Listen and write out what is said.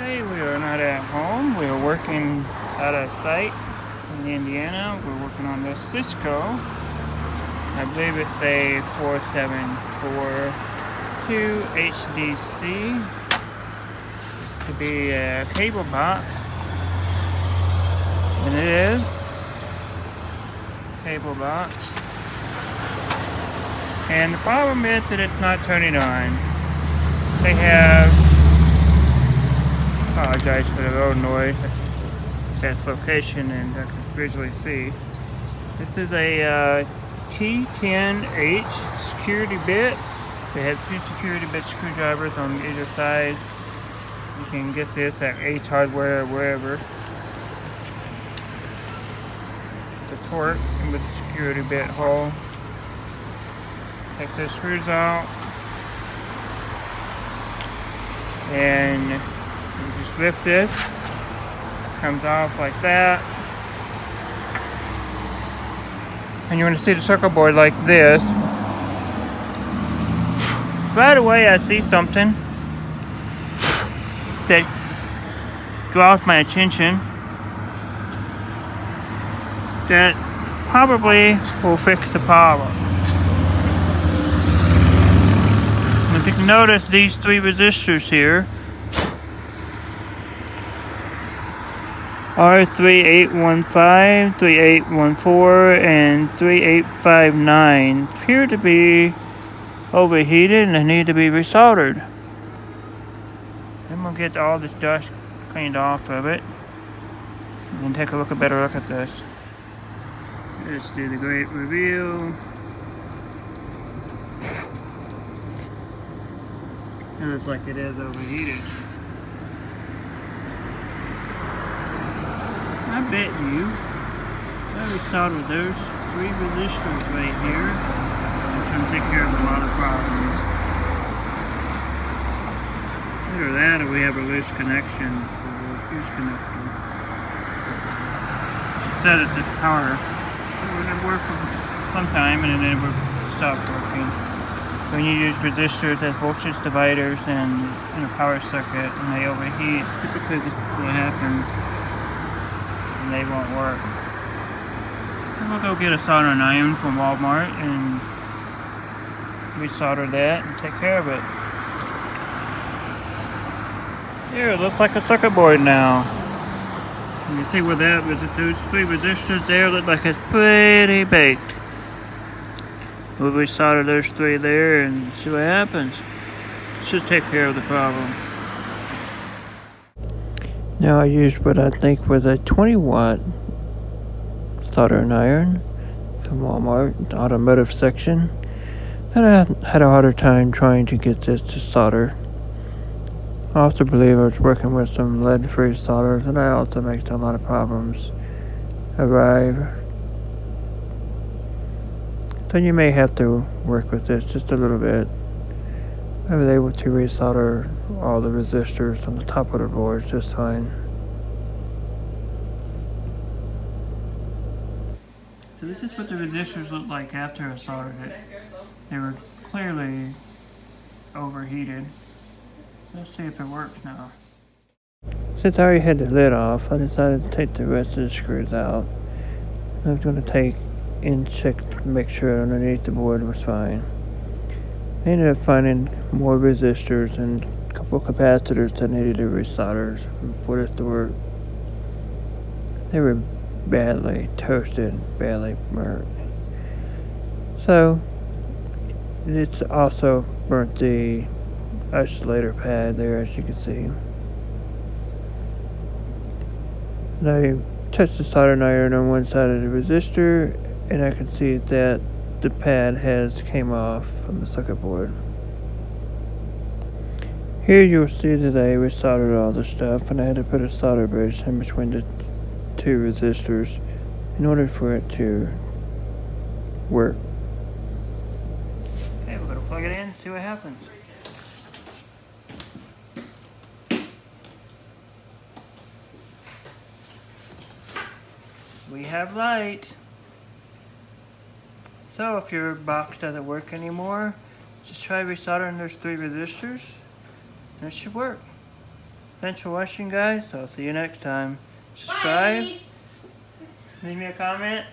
Today we are not at home. We are working at a site in Indiana. We're working on the Cisco. I believe it's a 4742 HDC. To be a cable box. And it is. Cable box. And the problem is that it's not turning on. They have, apologize for the road noise, that's location and I can visually see. This is a T10H security bit. They have two security bit screwdrivers on either side. You can get this at Ace Hardware or wherever. The torque with the security bit hole. Take the screws out. And you just lift this. Comes off like that. And you want to see the circuit board like this. Right away I see something that draws my attention that probably will fix the problem. And if you can notice these three resistors here are 3815, 3814, and 3859 appear to be overheated and they need to be resoldered. Then we'll get all this dust cleaned off of it and take a better look at this. Let's do the great reveal. It looks like it is overheated. I bet you that we soldered those three resistors right here. It's going to take care of a lot of problems. Either that or we have a loose connection for the fuse connector. Set it to power. It would work for some time and then it would stop working. When you use resistors as voltage dividers and in a power circuit and they overheat, typically this is what happens and they won't work. And we'll go get a soldering iron from Walmart and resolder that and take care of it. Here, it looks like a circuit board now. You can see where that was, those three resistors there look like it's pretty baked. We'll resolder those three there and see what happens. Should take care of the problem. Now I used what I think was a 20-watt soldering iron from Walmart, the automotive section. And I had a harder time trying to get this to solder. I also believe I was working with some lead-free solders, and that also makes a lot of problems arrive. So you may have to work with this just a little bit. I was able to resolder all the resistors on the top of the board just fine. So this is what the resistors looked like after I soldered it. They were clearly overheated. Let's see if it works now. Since I already had the lid off, I decided to take the rest of the screws out. I was going to take and check to make sure underneath the board was fine. I ended up finding more resistors and a couple of capacitors that needed to be resoldered for this to work. They were badly toasted, badly burnt. So, it's also burnt the isolator pad there, as you can see. And I touched the soldering iron on one side of the resistor, and I can see that the pad has came off from the circuit board. Here you'll see that I resoldered all the stuff, and I had to put a solder bridge in between the two resistors in order for it to work. Okay, we're going to plug it in and see what happens. We have light. So if your box doesn't work anymore, just try resoldering those three resistors and it should work. Thanks for watching, guys. I'll see you next time. Subscribe. Bye. Leave me a comment.